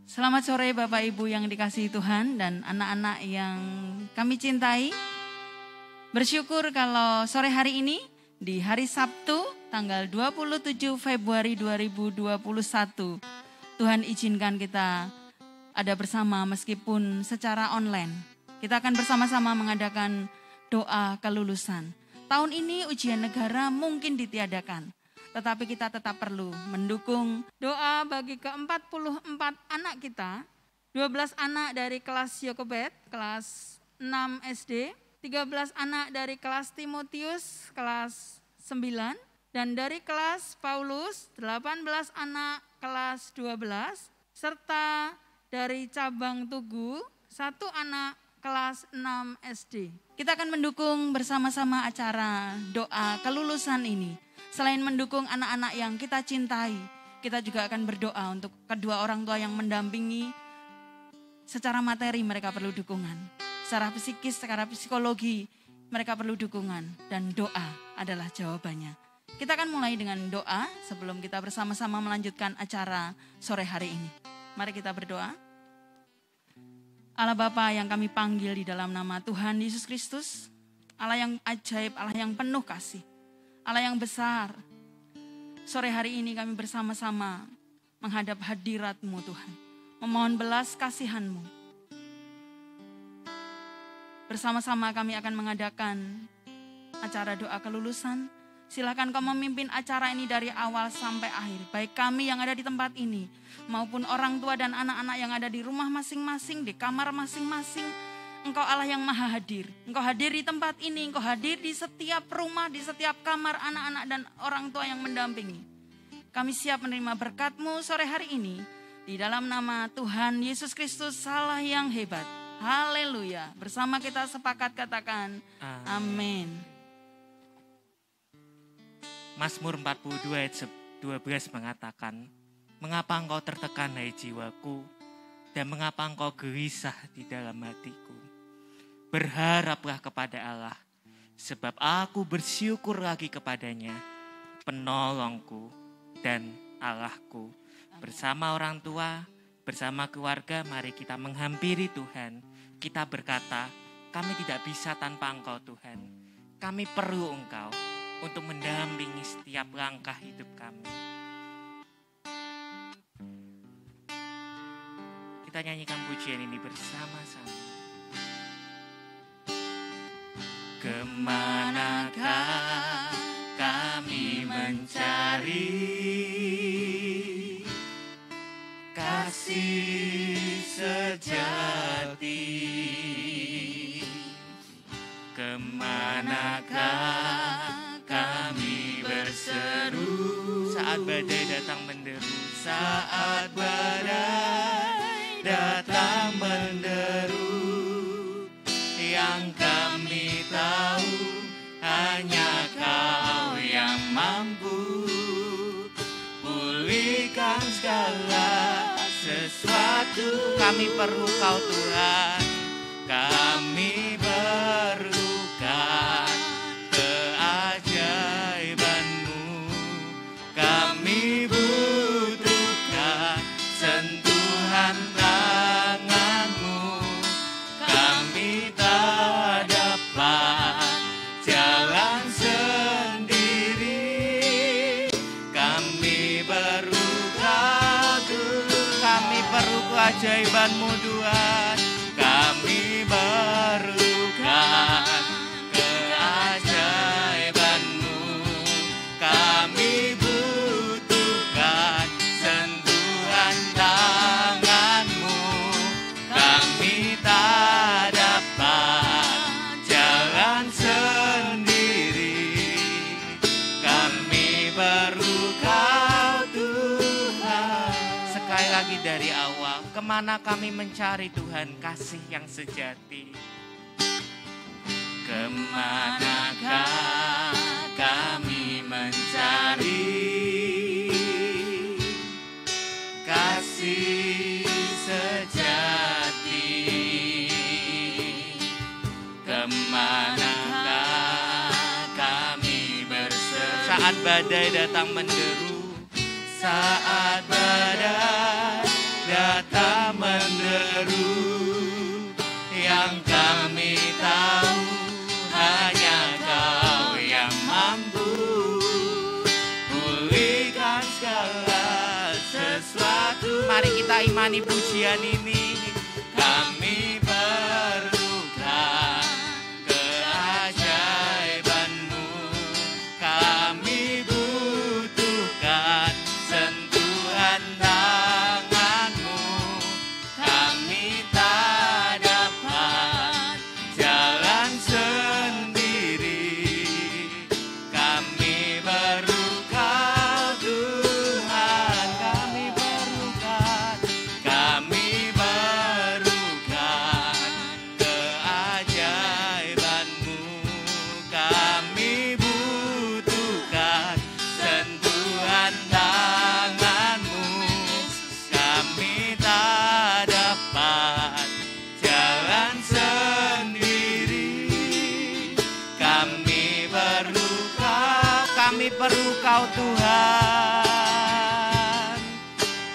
Selamat sore Bapak Ibu yang dikasihi Tuhan dan anak-anak yang kami cintai. Bersyukur kalau sore hari ini di hari Sabtu tanggal 27 Februari 2021 Tuhan izinkan kita ada bersama meskipun secara online. Kita akan bersama-sama mengadakan doa kelulusan. Tahun ini ujian negara mungkin ditiadakan. Tetapi kita tetap perlu mendukung doa bagi ke-44 anak kita, 12 anak dari kelas Yokobet, kelas 6 SD, 13 anak dari kelas Timotius, kelas 9, dan dari kelas Paulus, 18 anak kelas 12, serta dari cabang Tugu, 1 anak kelas 6 SD. Kita akan mendukung bersama-sama acara doa kelulusan ini. Selain mendukung anak-anak yang kita cintai, kita juga akan berdoa untuk kedua orang tua yang mendampingi. Secara materi mereka perlu dukungan, secara psikis, secara psikologi mereka perlu dukungan, dan doa adalah jawabannya. Kita akan mulai dengan doa sebelum kita bersama-sama melanjutkan acara sore hari ini. Mari kita berdoa. Allah Bapa yang kami panggil di dalam nama Tuhan Yesus Kristus, Allah yang ajaib, Allah yang penuh kasih, Allah yang besar. Sore hari ini kami bersama-sama menghadap hadirat-Mu Tuhan, memohon belas kasihan-Mu. Bersama-sama kami akan mengadakan acara doa kelulusan. Silakan Kau memimpin acara ini dari awal sampai akhir. Baik kami yang ada di tempat ini, maupun orang tua dan anak-anak yang ada di rumah masing-masing, di kamar masing-masing. Engkau Allah yang maha hadir. Engkau hadir di tempat ini, Engkau hadir di setiap rumah, di setiap kamar anak-anak dan orang tua yang mendampingi. Kami siap menerima berkat-Mu sore hari ini. Di dalam nama Tuhan Yesus Kristus, Allah yang hebat. Haleluya. Bersama kita sepakat katakan amin. Mazmur 42 ayat 12 mengatakan, mengapa engkau tertekan hai jiwaku, dan mengapa engkau gelisah di dalam hatiku. Berharaplah kepada Allah, sebab aku bersyukur lagi kepadanya, penolongku dan Allahku. Bersama orang tua, bersama keluarga, mari kita menghampiri Tuhan. Kita berkata, kami tidak bisa tanpa Engkau Tuhan. Kami perlu Engkau untuk mendampingi setiap langkah hidup kami. Kita nyanyikan pujian ini bersama-sama. Kemanakah kami mencari kasih sejati? Kemanakah kami berseru saat badai datang menderu, saat badai datang menderu. Yang kami tahu hanya Kau yang mampu pulihkan segala sesuatu. Kami perlu Kau Tuhan, kami perlukan keajaiban-Mu. Kami butuhkan sentuhan tangan-Mu. Kami tak dapat jalan sendiri. Kami perlu Kau Tuhan. Kami perlu keajaiban-Mu Tuhan. Kami perlukan keajaiban-Mu. Kami butuhkan sentuhan tangan-Mu. Kami tak dapat jalan sendiri. Kami perlu Kau Tuhan. Sekali lagi dari awal, kemana kami mencari Tuhan kasih yang sejati? Kemanakah kami mencari kasih sejati? Kemanakah kami berseru saat badai datang menderu, saat badai datang sesuatu. Mari kita imani pujian ini. Kami perlukan keajaiban-Mu, kami butuhkan sentuhan tangan-Mu, kami tak dapat jalan sendiri, kami perlu Kau Tuhan, kami perlukan keajaiban-Mu, kami butuhkan sentuhan tangan-Mu, kami tak dapat jalan sendiri, kami perlu Kau Tuhan,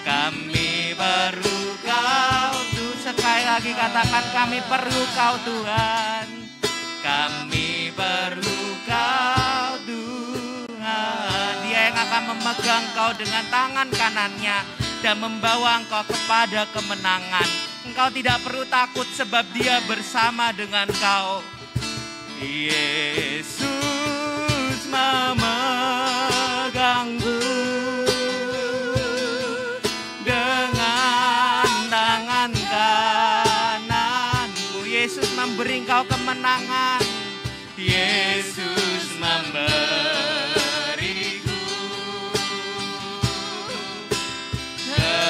kami perlu Kau Tuhan. Sekali lagi katakan, kami perlu Kau Tuhan, kami perlu Kau Tuhan. Dia yang akan memegang Kau dengan tangan kanannya dan membawa engkau kepada kemenangan. Engkau tidak perlu takut sebab Dia bersama dengan kau. Yesus memegangku dengan tangan kananmu. Yesus memberi engkau kemenangan. Yesus memberiku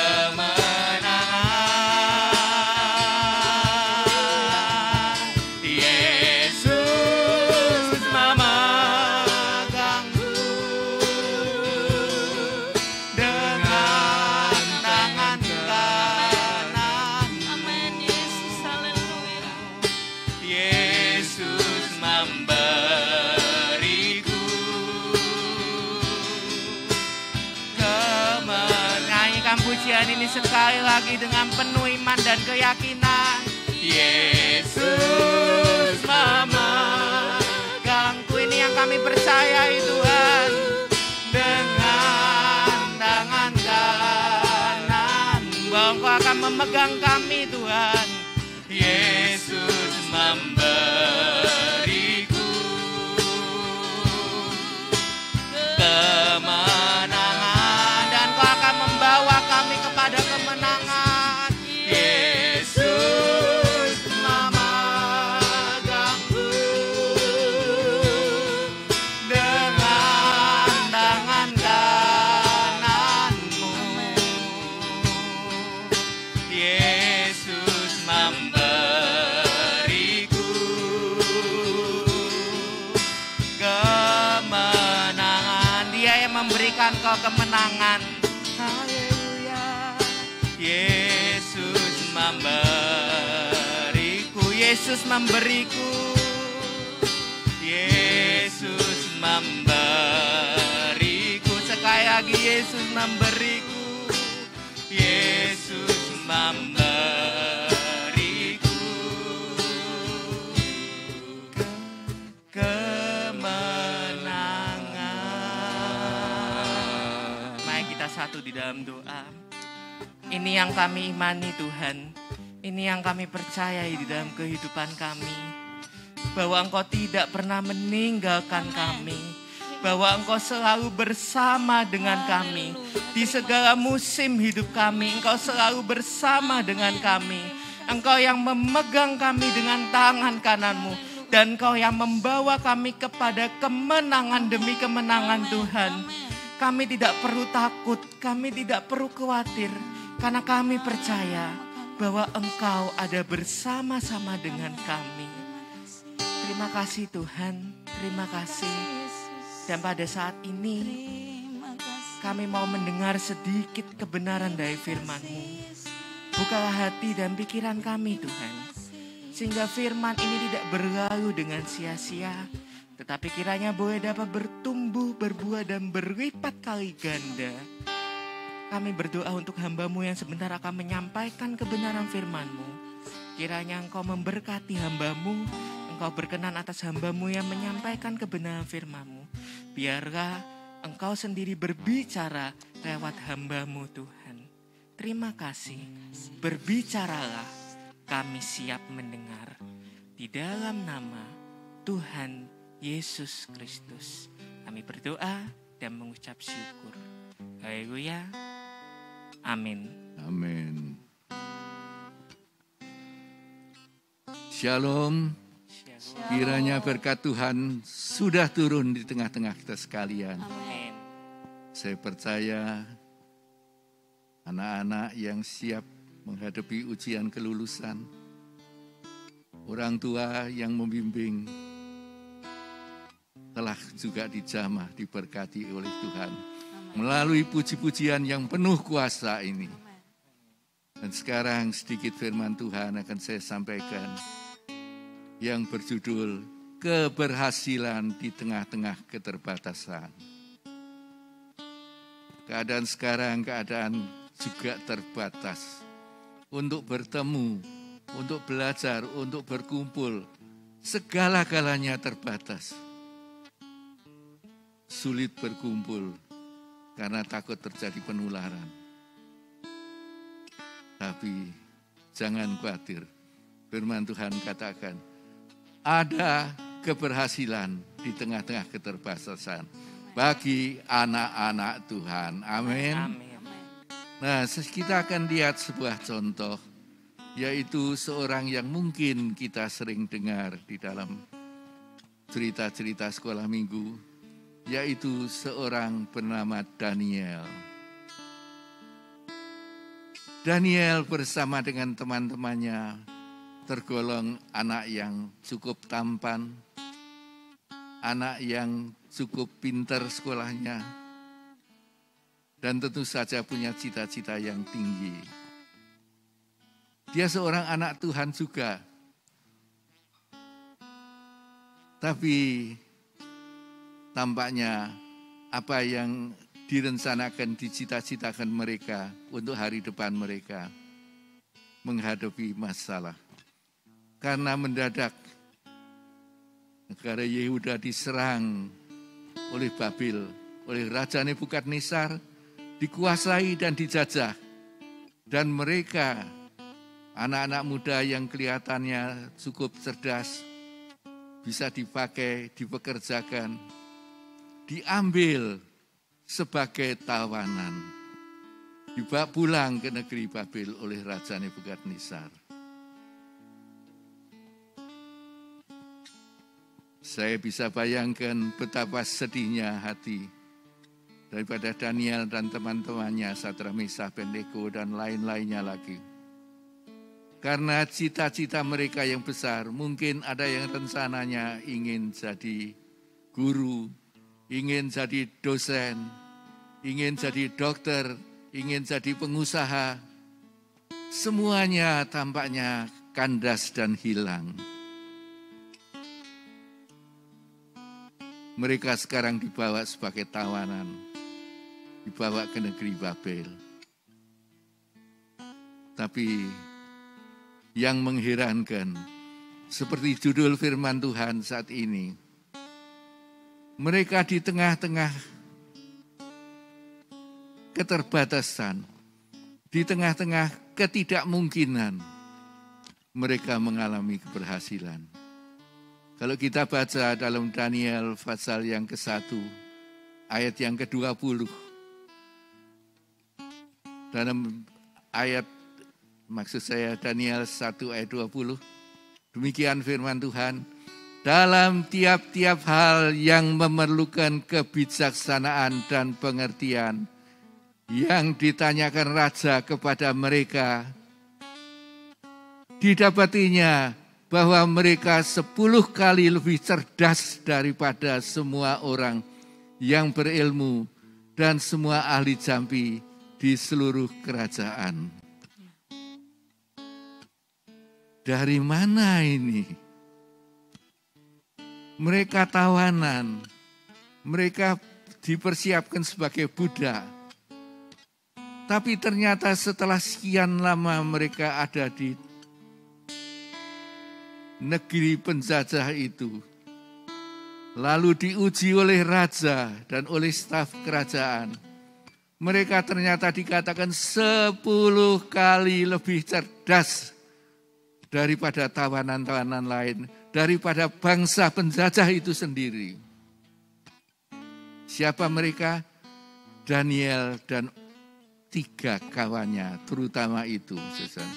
kemenangan. Yesus memegangku dengan tangan kananmu. Amin, Yesus, haleluya. Yesus memberiku kemenangan. Pujian ini sekali lagi dengan penuh iman dan keyakinan. Yesus memegangku, ini yang kami percayai Tuhan, dengan tangan kanan bahwa Engkau akan memegang kami Tuhan. Yesus memberiku kemenangan dan Kau akan membawa kami kepada kemenangan. Yesus memegangku dengan tangan kananmu. Yesus memberiku kemenangan. Dia yang memberikan kau kemenangan. Haleluya. Yesus memberiku. Yesus memberiku. Yesus memberiku. Sekali lagi Yesus memberiku. Yesus memberiku kemenangan. Mari kita satu di dalam doa. Ini yang kami imani Tuhan. Ini yang kami percayai di dalam kehidupan kami. Bahwa Engkau tidak pernah meninggalkan kami. Bahwa Engkau selalu bersama dengan kami. Di segala musim hidup kami, Engkau selalu bersama dengan kami. Engkau yang memegang kami dengan tangan kananmu. Dan Engkau yang membawa kami kepada kemenangan demi kemenangan Tuhan. Kami tidak perlu takut, kami tidak perlu khawatir. Karena kami percaya bahwa Engkau ada bersama-sama dengan kami. Terima kasih Tuhan, terima kasih. Dan pada saat ini kami mau mendengar sedikit kebenaran dari firman-Mu. Bukalah hati dan pikiran kami Tuhan. Sehingga firman ini tidak berlalu dengan sia-sia. Tetapi kiranya boleh dapat bertumbuh, berbuah dan berlipat kali ganda. Kami berdoa untuk hamba-Mu yang sebentar akan menyampaikan kebenaran firman-Mu. Kiranya Engkau memberkati hamba-Mu. Engkau berkenan atas hamba-Mu yang menyampaikan kebenaran firman-Mu. Biarlah Engkau sendiri berbicara lewat hamba-Mu Tuhan. Terima kasih. Berbicaralah, kami siap mendengar. Di dalam nama Tuhan Yesus Kristus, kami berdoa dan mengucap syukur. Haleluya. Amin. Amin. Shalom. Kiranya berkat Tuhan sudah turun di tengah-tengah kita sekalian. Amin. Saya percaya anak-anak yang siap menghadapi ujian kelulusan, orang tua yang membimbing, telah juga dijamah, diberkati oleh Tuhan melalui puji-pujian yang penuh kuasa ini. Dan sekarang sedikit firman Tuhan akan saya sampaikan yang berjudul keberhasilan di tengah-tengah keterbatasan. Keadaan sekarang, keadaan juga terbatas. Untuk bertemu, untuk belajar, untuk berkumpul, segala-galanya terbatas. Sulit berkumpul karena takut terjadi penularan. Tapi jangan khawatir, firman Tuhan katakan, ada keberhasilan di tengah-tengah keterbatasan bagi anak-anak Tuhan. Amin. Amin. Nah, kita akan lihat sebuah contoh, yaitu seorang yang mungkin kita sering dengar di dalam cerita-cerita sekolah minggu, yaitu seorang bernama Daniel. Daniel bersama dengan teman-temannya tergolong anak yang cukup tampan, anak yang cukup pintar sekolahnya, dan tentu saja punya cita-cita yang tinggi. Dia seorang anak Tuhan juga, tapi tampaknya apa yang direncanakan, dicita-citakan mereka untuk hari depan mereka menghadapi masalah. Karena mendadak negara Yehuda diserang oleh Babil, oleh Raja Nebukadnezar, dikuasai dan dijajah. Dan mereka, anak-anak muda yang kelihatannya cukup cerdas, bisa dipakai, dipekerjakan, diambil sebagai tawanan, dibawa pulang ke negeri Babil oleh Raja Nebukadnezar. Saya bisa bayangkan betapa sedihnya hati daripada Daniel dan teman-temannya, Sadrak, Meshach, Abednego, dan lain-lainnya lagi. Karena cita-cita mereka yang besar, mungkin ada yang rencananya ingin jadi guru, ingin jadi dosen, ingin jadi dokter, ingin jadi pengusaha. Semuanya tampaknya kandas dan hilang. Mereka sekarang dibawa sebagai tawanan, dibawa ke negeri Babel. Tapi yang mengherankan, seperti judul firman Tuhan saat ini, mereka di tengah-tengah keterbatasan, di tengah-tengah ketidakmungkinan, mereka mengalami keberhasilan. Kalau kita baca dalam Daniel pasal yang ke-1, ayat yang ke-20, dalam ayat, maksud saya Daniel 1 ayat 20, demikian firman Tuhan, dalam tiap-tiap hal yang memerlukan kebijaksanaan dan pengertian, yang ditanyakan raja kepada mereka, didapatinya bahwa mereka 10 kali lebih cerdas daripada semua orang yang berilmu dan semua ahli jampi di seluruh kerajaan. Dari mana ini? Mereka tawanan, mereka dipersiapkan sebagai budak. Tapi ternyata setelah sekian lama mereka ada di negeri penjajah itu, lalu diuji oleh raja dan oleh staf kerajaan, mereka ternyata dikatakan 10 kali lebih cerdas daripada tawanan-tawanan lain, daripada bangsa penjajah itu sendiri. Siapa mereka? Daniel dan 3 kawannya, terutama itu, saudara.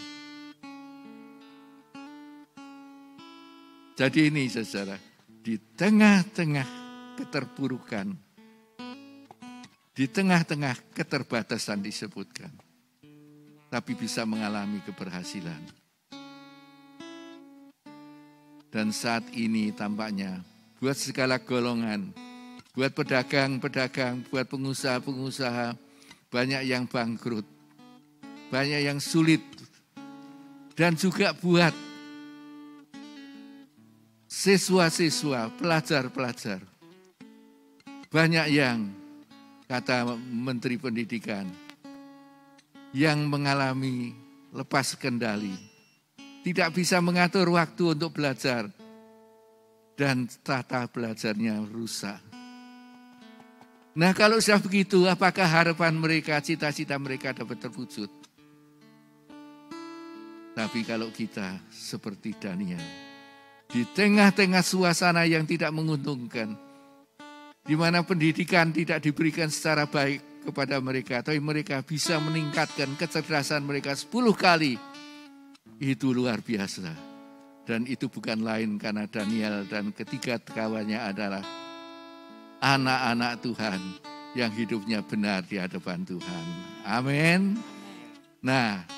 Jadi ini, saudara, di tengah-tengah keterpurukan, di tengah-tengah keterbatasan disebutkan, tapi bisa mengalami keberhasilan. Dan saat ini tampaknya buat segala golongan, buat pedagang-pedagang, buat pengusaha-pengusaha, banyak yang bangkrut, banyak yang sulit, dan juga buat siswa-siswa, pelajar-pelajar. Banyak yang, kata Menteri Pendidikan, yang mengalami lepas kendali. Tidak bisa mengatur waktu untuk belajar. Dan tata belajarnya rusak. Nah, kalau sudah begitu, apakah harapan mereka, cita-cita mereka dapat terwujud? Tapi kalau kita seperti Daniel, di tengah-tengah suasana yang tidak menguntungkan, di mana pendidikan tidak diberikan secara baik kepada mereka, tapi mereka bisa meningkatkan kecerdasan mereka 10 kali. Itu luar biasa. Dan itu bukan lain karena Daniel dan ketiga kawannya adalah anak-anak Tuhan yang hidupnya benar di hadapan Tuhan. Amin. Nah,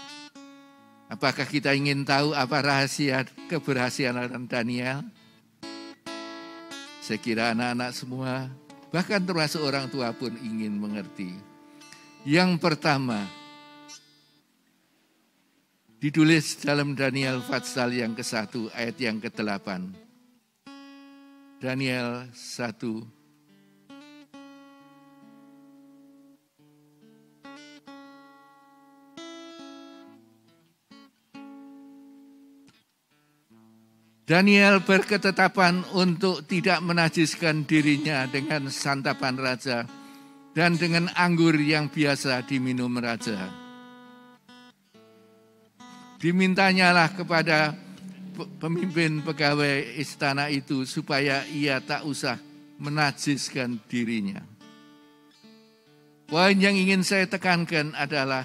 apakah kita ingin tahu apa rahasia keberhasilan Daniel? Saya kira anak-anak semua, bahkan termasuk orang tua pun ingin mengerti. Yang pertama, ditulis dalam Daniel pasal yang ke-1 ayat yang ke-8. Daniel 1. Daniel berketetapan untuk tidak menajiskan dirinya dengan santapan raja dan dengan anggur yang biasa diminum raja. Dimintanyalah kepada pemimpin pegawai istana itu supaya ia tak usah menajiskan dirinya. Poin yang ingin saya tekankan adalah,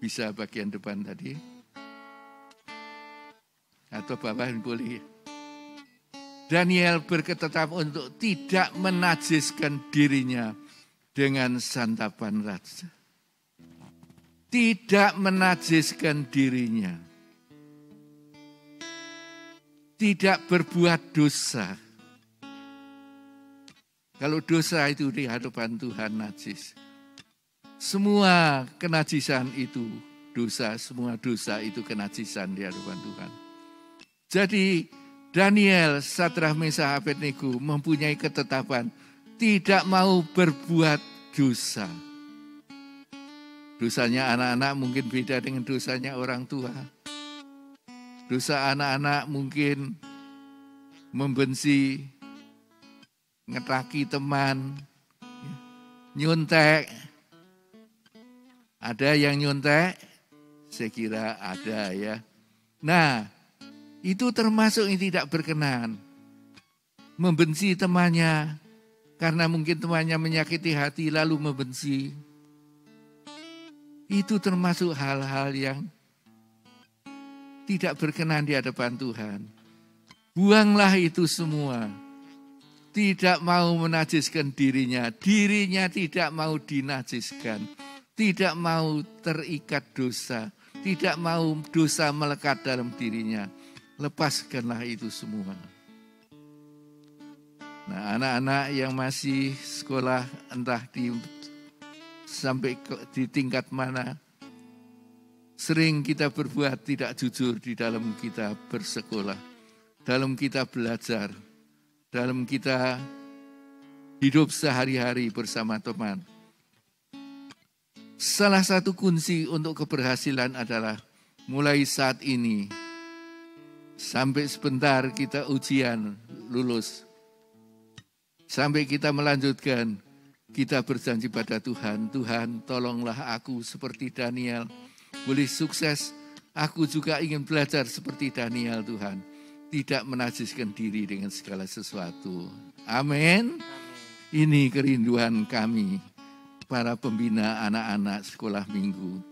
bisa bagian depan tadi, atau bawah boleh. Daniel berketetapan untuk tidak menajiskan dirinya dengan santapan raja. Tidak menajiskan dirinya. Tidak berbuat dosa. Kalau dosa itu di hadapan Tuhan najis. Semua kenajisan itu dosa, semua dosa itu kenajisan di hadapan Tuhan. Jadi Daniel, Sadrah, Mesah, Abednego mempunyai ketetapan tidak mau berbuat dosa. Dosanya anak-anak mungkin beda dengan dosanya orang tua. Dosa anak-anak mungkin membenci, ngetaki teman, nyontek. Ada yang nyontek? Saya kira ada ya. Nah, itu termasuk yang tidak berkenan. Membenci temannya karena mungkin temannya menyakiti hati lalu membenci. Itu termasuk hal-hal yang tidak berkenan di hadapan Tuhan. Buanglah itu semua. Tidak mau menajiskan dirinya. Dirinya tidak mau dinajiskan. Tidak mau terikat dosa. Tidak mau dosa melekat dalam dirinya. Lepaskanlah itu semua. Nah, anak-anak yang masih sekolah entah sampai di tingkat mana, sering kita berbuat tidak jujur di dalam kita bersekolah, dalam kita belajar, dalam kita hidup sehari-hari bersama teman. Salah satu kunci untuk keberhasilan adalah mulai saat ini, sampai sebentar kita ujian lulus, sampai kita melanjutkan, kita berjanji pada Tuhan, Tuhan tolonglah aku seperti Daniel, boleh sukses. Aku juga ingin belajar seperti Daniel Tuhan, tidak menajiskan diri dengan segala sesuatu. Amin. Ini kerinduan kami, para pembina anak-anak sekolah minggu,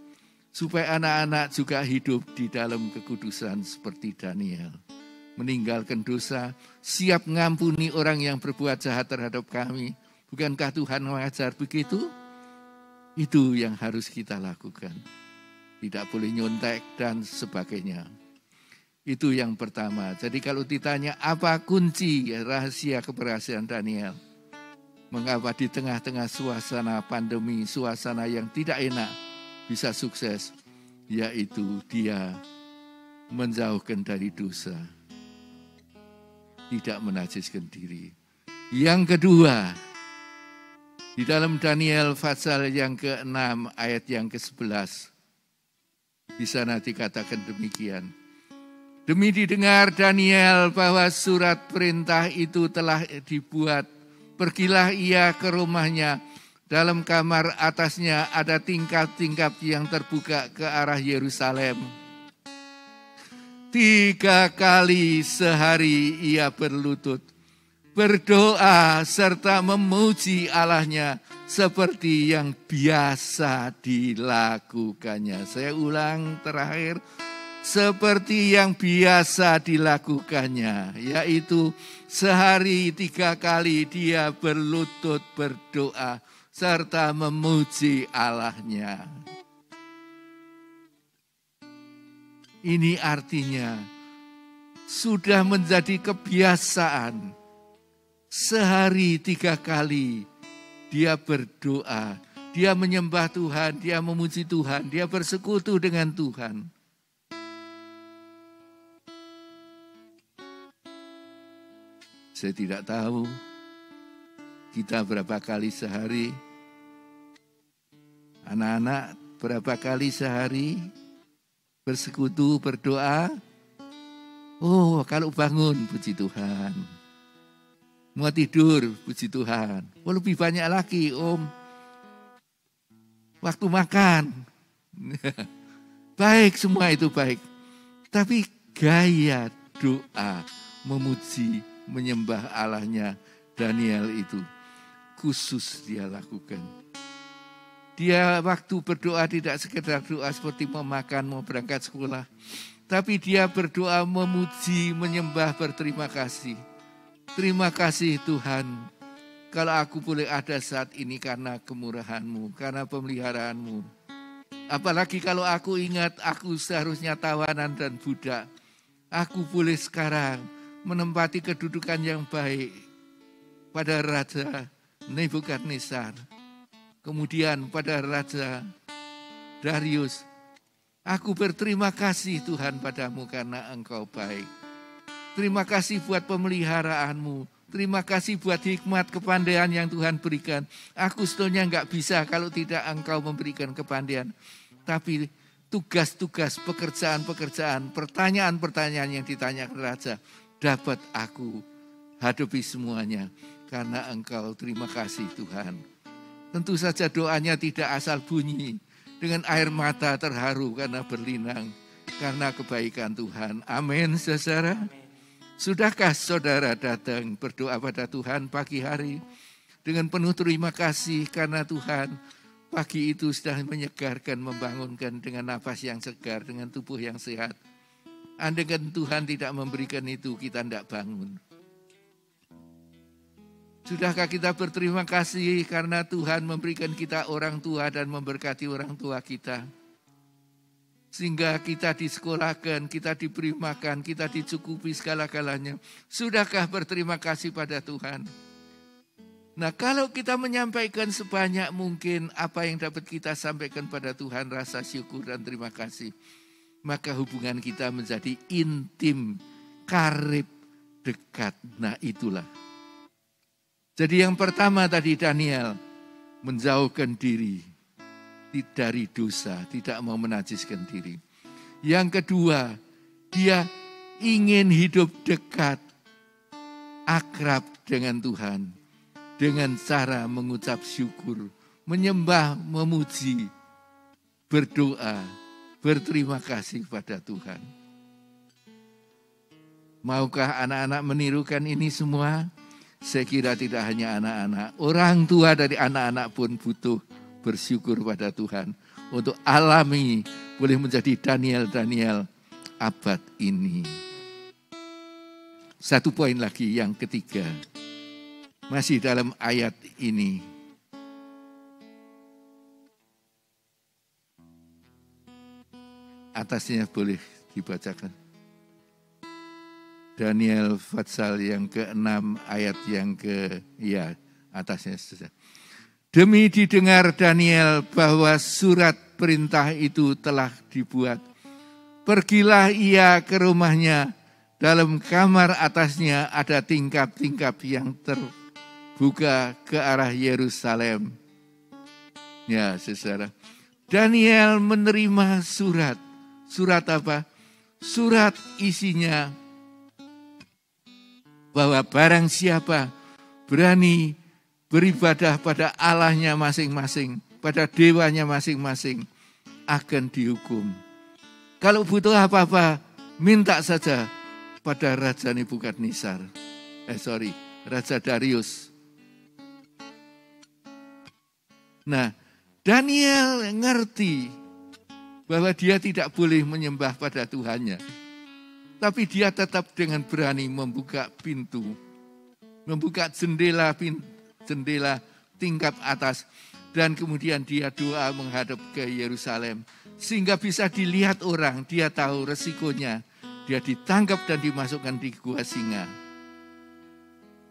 supaya anak-anak juga hidup di dalam kekudusan seperti Daniel. Meninggalkan dosa, siap ngampuni orang yang berbuat jahat terhadap kami. Bukankah Tuhan mengajar begitu? Itu yang harus kita lakukan. Tidak boleh nyontek dan sebagainya. Itu yang pertama. Jadi kalau ditanya apa kunci rahasia keberhasilan Daniel? Mengapa di tengah-tengah suasana pandemi, suasana yang tidak enak, bisa sukses? Yaitu dia menjauhkan dari dosa. Tidak menajiskan diri. Yang kedua, di dalam Daniel pasal yang ke-6 ayat yang ke-11. Di sana dikatakan demikian. Demi didengar Daniel bahwa surat perintah itu telah dibuat, pergilah ia ke rumahnya. Dalam kamar atasnya ada tingkap-tingkap yang terbuka ke arah Yerusalem. 3 kali sehari ia berlutut, berdoa serta memuji Allahnya seperti yang biasa dilakukannya. Saya ulang terakhir, seperti yang biasa dilakukannya, yaitu sehari 3 kali dia berlutut berdoa serta memuji Allahnya. Ini artinya sudah menjadi kebiasaan. Sehari 3 kali dia berdoa, dia menyembah Tuhan, dia memuji Tuhan, dia bersekutu dengan Tuhan. Saya tidak tahu kita berapa kali sehari, anak-anak berapa kali sehari bersekutu, berdoa. Oh, kalau bangun, puji Tuhan. Mau tidur, puji Tuhan. Oh, lebih banyak lagi, Om. Waktu makan. Baik, semua itu baik. Tapi gaya doa, memuji, menyembah Allahnya Daniel itu khusus dia lakukan. Dia waktu berdoa tidak sekedar doa seperti mau makan, mau berangkat sekolah. Tapi dia berdoa, memuji, menyembah, berterima kasih. Terima kasih Tuhan, kalau aku boleh ada saat ini karena kemurahan-Mu, karena pemeliharaanmu. Apalagi kalau aku ingat aku seharusnya tawanan dan budak. Aku boleh sekarang menempati kedudukan yang baik pada Raja Nebukadnezar. Kemudian pada Raja Darius. Aku berterima kasih Tuhan padamu karena Engkau baik. Terima kasih buat pemeliharaanmu. Terima kasih buat hikmat kepandaian yang Tuhan berikan. Aku sebetulnya enggak bisa kalau tidak Engkau memberikan kepandaian. Tapi tugas-tugas, pekerjaan-pekerjaan, pertanyaan-pertanyaan yang ditanyakan Raja, dapat aku hadapi semuanya. Karena Engkau, terima kasih Tuhan. Tentu saja doanya tidak asal bunyi. Dengan air mata terharu karena berlinang. Karena kebaikan Tuhan. Amin, saudara. Sudahkah saudara datang berdoa pada Tuhan pagi hari dengan penuh terima kasih karena Tuhan pagi itu sudah menyegarkan, membangunkan dengan nafas yang segar, dengan tubuh yang sehat. Andaikan Tuhan tidak memberikan itu, kita tidak bangun. Sudahkah kita berterima kasih karena Tuhan memberikan kita orang tua dan memberkati orang tua kita? Sehingga kita disekolahkan, kita diberi makan, kita dicukupi segala-galanya. Sudahkah berterima kasih pada Tuhan? Nah, kalau kita menyampaikan sebanyak mungkin apa yang dapat kita sampaikan pada Tuhan, rasa syukur dan terima kasih, maka hubungan kita menjadi intim, karib, dekat. Nah, itulah. Jadi yang pertama tadi Daniel menjauhkan diri dari dosa, tidak mau menajiskan diri. Yang kedua, dia ingin hidup dekat, akrab dengan Tuhan. dengan cara mengucap syukur, menyembah, memuji, berdoa, berterima kasih pada Tuhan. Maukah anak-anak menirukan ini semua? Saya kira tidak hanya anak-anak, orang tua dari anak-anak pun butuh bersyukur pada Tuhan untuk alami boleh menjadi Daniel abad ini. Satu poin lagi yang ketiga, masih dalam ayat ini. Atasnya boleh dibacakan. Daniel Fatsal yang ke-6 ayat yang atasnya saja. Demi didengar Daniel bahwa surat perintah itu telah dibuat. Pergilah ia ke rumahnya, dalam kamar atasnya ada tingkap-tingkap yang terbuka ke arah Yerusalem. Ya, saudara. Daniel menerima surat. Surat apa? Surat isinya bahwa barang siapa berani beribadah pada Allahnya masing-masing, pada dewanya masing-masing, akan dihukum. Kalau butuh apa-apa, minta saja pada Raja Nebukadnezar. Raja Darius. Nah, Daniel ngerti bahwa dia tidak boleh menyembah pada Tuhannya. Tapi dia tetap dengan berani membuka pintu, membuka jendela tingkap atas. Dan kemudian dia doa menghadap ke Yerusalem. Sehingga bisa dilihat orang, dia tahu resikonya. Dia ditangkap dan dimasukkan di gua singa.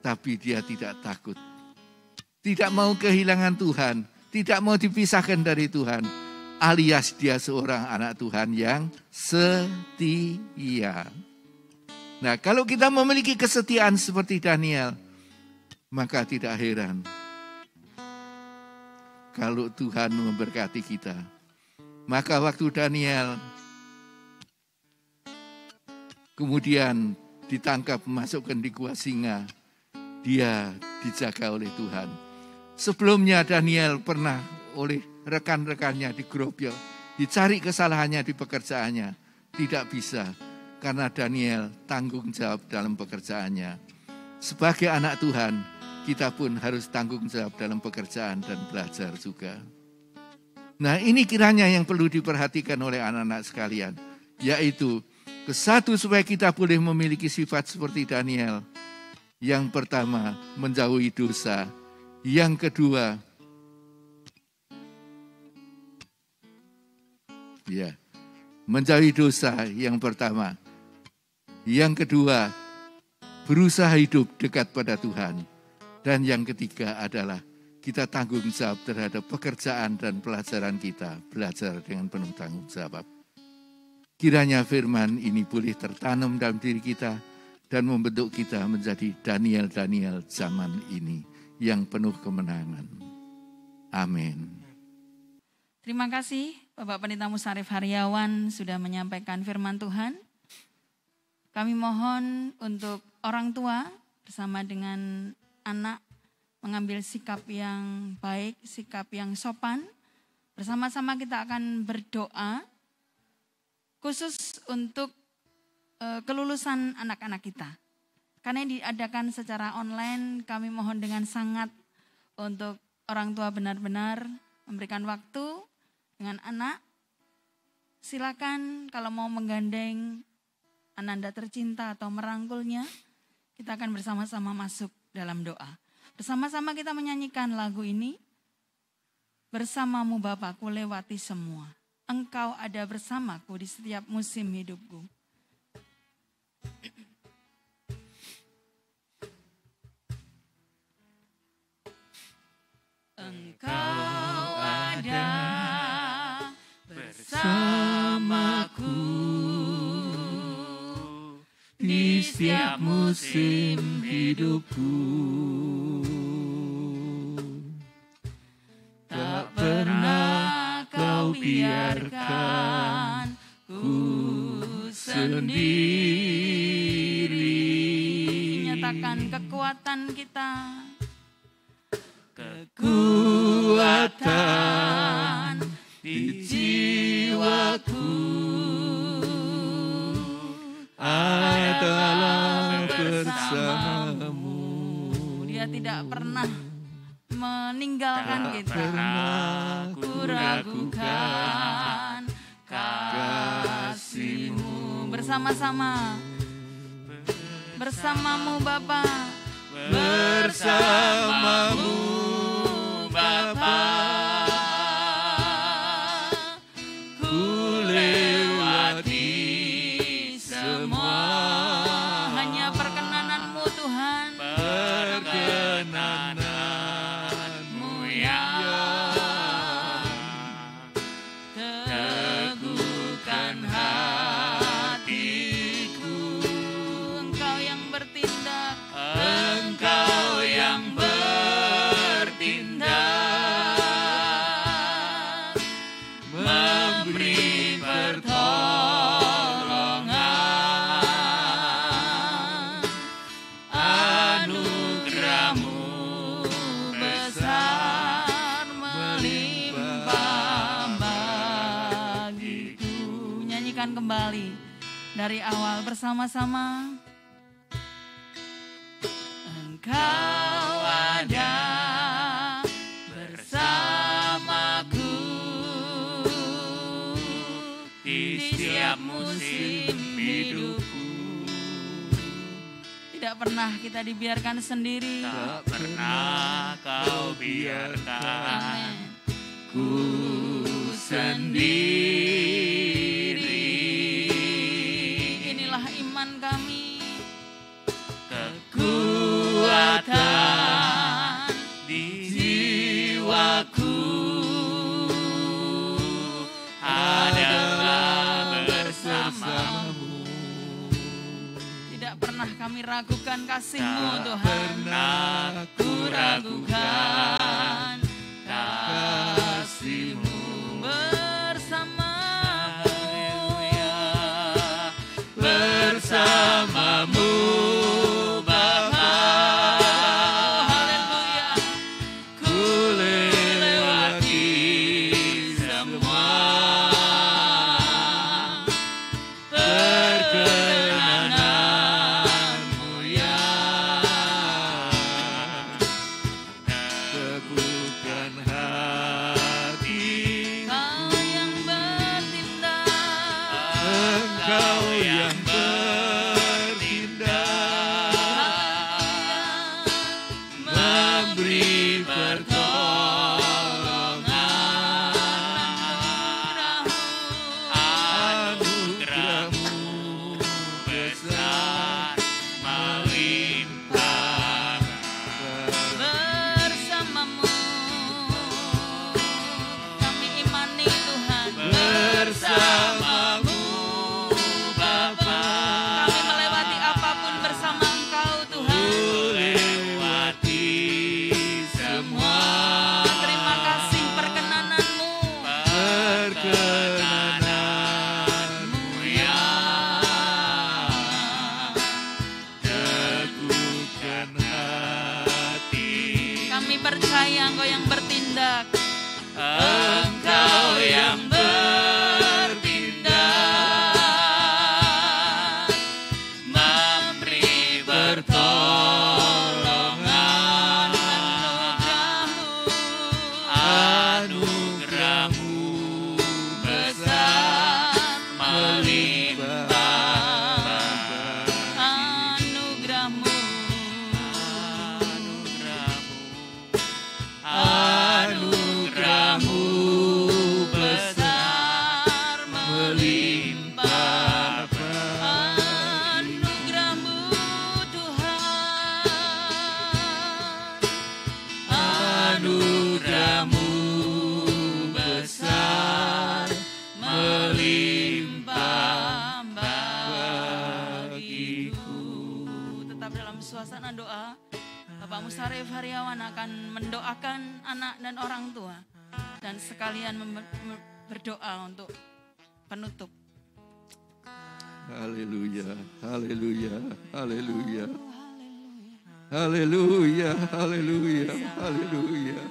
Tapi dia tidak takut. Tidak mau kehilangan Tuhan. Tidak mau dipisahkan dari Tuhan. Alias dia seorang anak Tuhan yang setia. Nah, kalau kita memiliki kesetiaan seperti Daniel, maka tidak heran kalau Tuhan memberkati kita. Maka waktu Daniel kemudian ditangkap, masukkan di gua singa, dia dijaga oleh Tuhan. Sebelumnya Daniel pernah oleh rekan-rekannya digerobyok, dicari kesalahannya di pekerjaannya. Tidak bisa, karena Daniel tanggung jawab dalam pekerjaannya. Sebagai anak Tuhan, kita pun harus tanggung jawab dalam pekerjaan dan belajar juga. Nah, ini kiranya yang perlu diperhatikan oleh anak-anak sekalian, yaitu kesatu supaya kita boleh memiliki sifat seperti Daniel. Yang pertama, menjauhi dosa. Yang kedua, menjauhi dosa yang pertama. Yang kedua, berusaha hidup dekat pada Tuhan. Dan yang ketiga adalah kita tanggung jawab terhadap pekerjaan dan pelajaran kita. Belajar dengan penuh tanggung jawab. Kiranya firman ini boleh tertanam dalam diri kita dan membentuk kita menjadi Daniel zaman ini yang penuh kemenangan. Amin. Terima kasih Bapak Pendeta Musarif Haryawan sudah menyampaikan firman Tuhan. Kami mohon untuk orang tua bersama dengan anak mengambil sikap yang baik, sikap yang sopan. Bersama-sama kita akan berdoa khusus untuk kelulusan anak-anak kita. Karena diadakan secara online, kami mohon dengan sangat untuk orang tua benar-benar memberikan waktu dengan anak. Silakan kalau mau menggandeng ananda tercinta atau merangkulnya, kita akan bersama-sama masuk dalam doa. Bersama-sama kita menyanyikan lagu ini. Bersamamu Bapakku lewati semua. Engkau ada bersamaku di setiap musim hidupku. Engkau ada bersamaku di setiap musim hidupku. Tak pernah kau biarkan ku sendiri. Nyatakan kekuatan kita kekuatan di jiwaku adalah bersamamu. Dia tidak pernah meninggalkan kita. Ku ragukan kasih-Mu. Bersamamu Bapa, bersamamu Bapa, ku lewati semua. hanya perkenanan-Mu Tuhan, perkenanan-Mu ya. teguhkan hatiku. Engkau yang bertindak, Engkau yang bertindak, memberi pertolongan. Anugerah-Mu besar melimpah bagiku. Nyanyikan kembali dari awal bersama-sama. Engkau ada bersamaku di setiap musim hidupku. Tidak pernah kita dibiarkan sendiri. Tak pernah Kau biarkan Amin. ku sendiri. Inilah iman kami. Kekuatan di jiwaku adalah bersamamu. Tidak pernah kami ragukan kasih-Mu Tak Tuhan. pernah ku ragukan kasih-Mu. Bersamamu Bapa, Haleluya. ku lewati semua perkenanan-Mu ya. Teguhkan hati, Kau yang bertindak, Engkau yang bertindak, memberi pertolongan. Anugerah-Mu besar melimpah. bersamamu kami imani Tuhan. Bersamamu Bapa, Kami melewati apapun bersama Engkau Tuhan. ku lewati semua Terima kasih perkenanan-Mu. perkenanan-Mu ya. Teguhkan hati, Kami percaya Engkau yang bertindak. Engkau yang bertindak, memberi pertolongan. Anugerah-Mu besar melimpah. Anugerah-Mu. Anugerah-Mu besar melimpah. Anugerah-Mu Tuhan. Anugerah-Mu besar melimpah bagiku. Tetap dalam suasana doa. Bapak Musarif Haryawan akan mendoakan anak dan orang tua. Dan sekalian berdoa untuk penutup. Haleluya, haleluya, haleluya. Haleluya, haleluya, haleluya.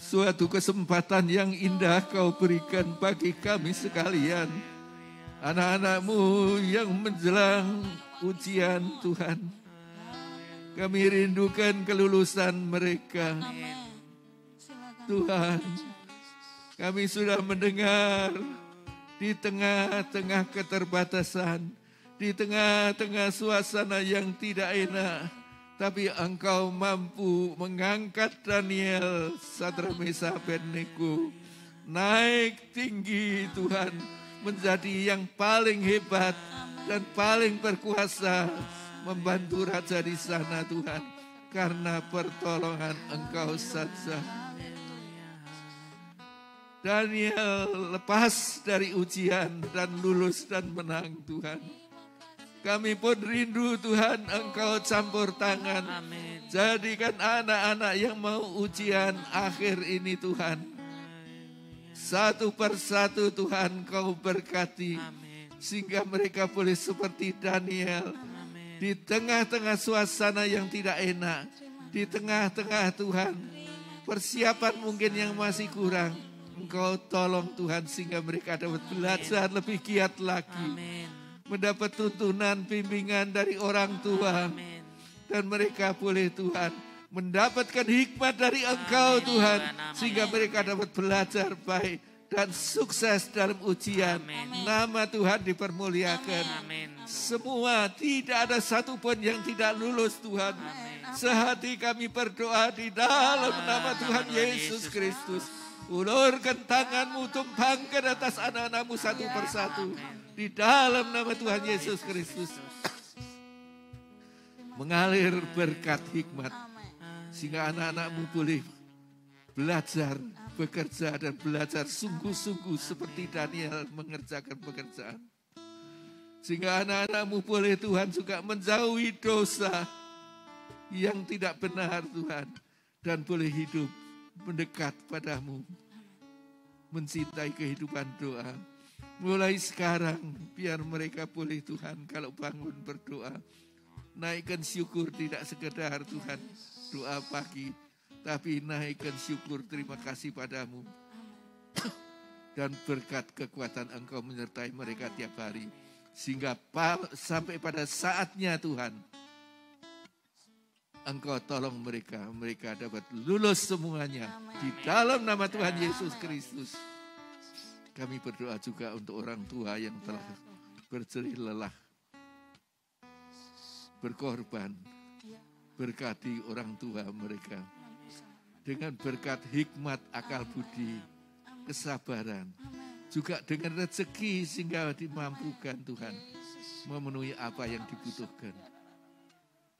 Suatu kesempatan yang indah Kau berikan bagi kami sekalian. Anak-anak-Mu yang menjelang ujian Tuhan. Kami rindukan kelulusan mereka. Tuhan, kami sudah mendengar di tengah-tengah keterbatasan, di tengah-tengah suasana yang tidak enak, tapi Engkau mampu mengangkat Daniel, Sadrak, Meshach, Abednego naik tinggi Tuhan, menjadi yang paling hebat dan paling berkuasa membantu raja di sana Tuhan, karena pertolongan Engkau saja. Daniel lepas dari ujian dan lulus dan menang Tuhan. Kami pun rindu Tuhan Engkau campur tangan. Amin. Jadikan anak-anak yang mau ujian akhir ini Tuhan. Satu persatu Tuhan Kau berkati. Amin. Sehingga mereka boleh seperti Daniel. Amin. Di tengah-tengah suasana yang tidak enak. Di tengah-tengah Tuhan. Persiapan mungkin yang masih kurang. Engkau tolong Tuhan sehingga mereka dapat belajar lebih giat lagi. Amin. Mendapat tuntunan bimbingan dari orang tua. Amin. Dan mereka boleh Tuhan mendapatkan hikmat dari Engkau Tuhan. Sehingga mereka dapat belajar baik dan sukses dalam ujian. Amin. Nama Tuhan dipermuliakan. Amin. Semua tidak ada satupun yang tidak lulus Tuhan. Sehati kami berdoa di dalam nama Tuhan Yesus Kristus. Ulurkan tangan-Mu, tumpangkan atas anak-anak-Mu satu persatu. Di dalam nama Tuhan Yesus Kristus. Mengalir berkat hikmat. Sehingga anak-anak-Mu boleh belajar, bekerja dan belajar sungguh-sungguh seperti Daniel mengerjakan pekerjaan. Sehingga anak-anak-Mu boleh Tuhan juga menjauhi dosa yang tidak benar Tuhan. Dan boleh hidup mendekat padamu, mencintai kehidupan doa. Mulai sekarang biar mereka boleh Tuhan kalau bangun berdoa, naikkan syukur tidak sekedar Tuhan doa pagi, tapi naikkan syukur terima kasih padamu. Dan berkat kekuatan Engkau menyertai mereka tiap hari. Sehingga sampai pada saatnya Tuhan, Engkau tolong mereka, mereka dapat lulus semuanya. Di dalam nama Tuhan Yesus Kristus. Kami berdoa juga untuk orang tua yang telah berjerih lelah, berkorban. Berkati orang tua mereka. Dengan berkat hikmat, akal budi, kesabaran. Juga dengan rezeki sehingga dimampukan Tuhan. Memenuhi apa yang dibutuhkan.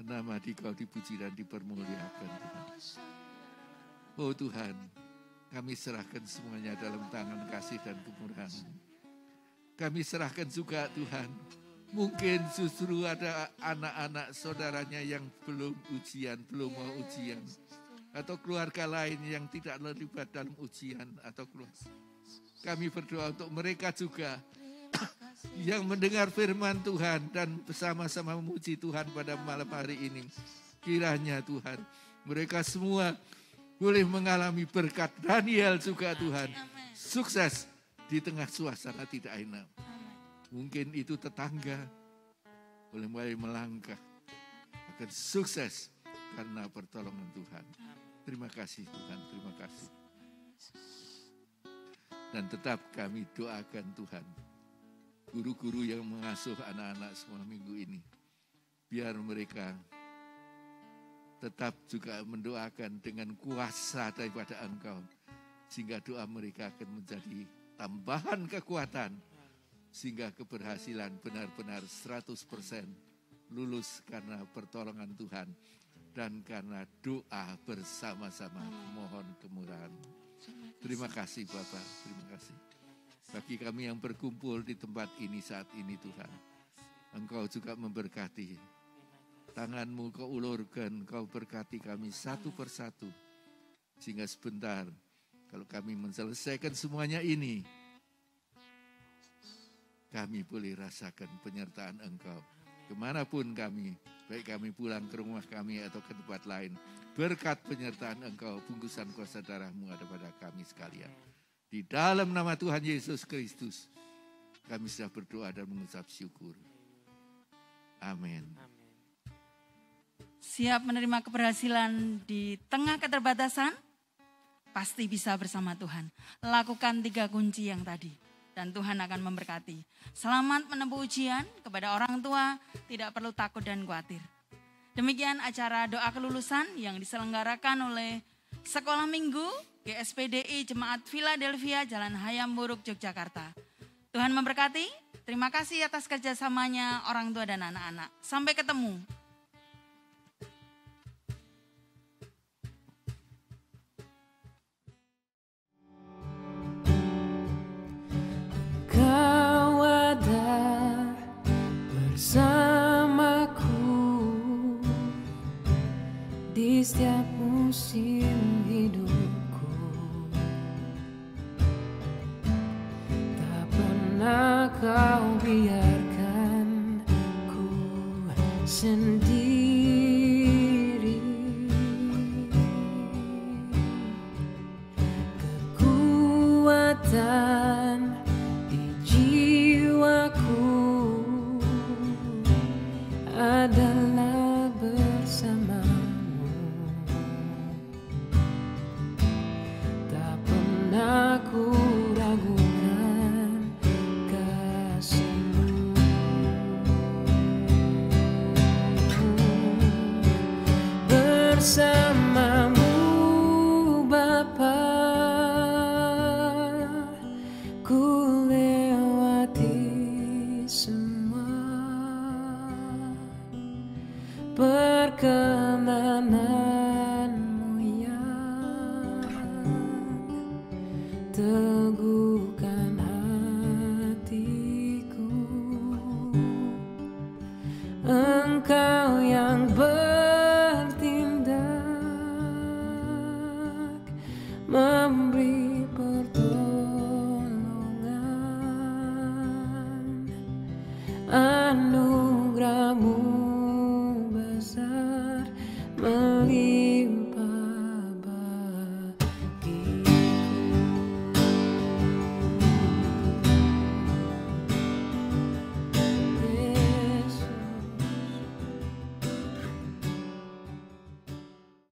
Nama Kau dipuji dan dipermuliakan Tuhan. Oh Tuhan, kami serahkan semuanya dalam tangan kasih dan kemurahan. Kami serahkan juga Tuhan, mungkin justru ada anak-anak saudaranya yang belum ujian, belum mau ujian. Atau keluarga lain yang tidak terlibat dalam ujian atau keluarga. Kami berdoa untuk mereka juga yang mendengar firman Tuhan dan bersama-sama memuji Tuhan pada malam hari ini. Kiranya Tuhan, mereka semua boleh mengalami berkat Daniel juga Tuhan. Sukses di tengah suasana tidak enak. Mungkin itu tetangga boleh mulai melangkah. Akan sukses karena pertolongan Tuhan. Terima kasih Tuhan, terima kasih. Dan tetap kami doakan Tuhan. Guru-guru yang mengasuh anak-anak semua minggu ini. Biar mereka tetap juga mendoakan dengan kuasa daripada Engkau. Sehingga doa mereka akan menjadi tambahan kekuatan. Sehingga keberhasilan benar-benar 100% lulus karena pertolongan Tuhan. Dan karena doa bersama-sama mohon kemurahan. Terima kasih Bapak, terima kasih. Bagi kami yang berkumpul di tempat ini saat ini Tuhan. Engkau juga memberkati. Tangan-Mu Kau ulurkan, Kau berkati kami satu persatu. Sehingga sebentar, kalau kami menyelesaikan semuanya ini, kami boleh rasakan penyertaan Engkau. kemanapun kami, baik kami pulang ke rumah kami atau ke tempat lain, berkat penyertaan Engkau, bungkusan kuasa darah-Mu ada pada kami sekalian. Di dalam nama Tuhan Yesus Kristus, kami sudah berdoa dan mengucap syukur. Amin. Siap menerima keberhasilan di tengah keterbatasan? Pasti bisa bersama Tuhan. Lakukan 3 kunci yang tadi. Dan Tuhan akan memberkati. Selamat menempuh ujian, kepada orang tua tidak perlu takut dan khawatir. Demikian acara doa kelulusan yang diselenggarakan oleh Sekolah Minggu GSPDI Jemaat Philadelphia Jalan Hayam Buruk Yogyakarta. Tuhan memberkati. Terima kasih atas kerjasamanya orang tua dan anak-anak. Sampai ketemu. Kau ada bersamaku di setiap musim hidupku. Tak pernah kau biarkan ku sendiri. Kekuatan adalah bersamamu. Tak pernah ku ragukan kasih-Mu. Bersamamu Bapa, ku lewati semua perkenanan-Mu yang teguhkan hatiku. Engkau yang bertindak memberi pertolongan. Anugerah-Mu besar melihat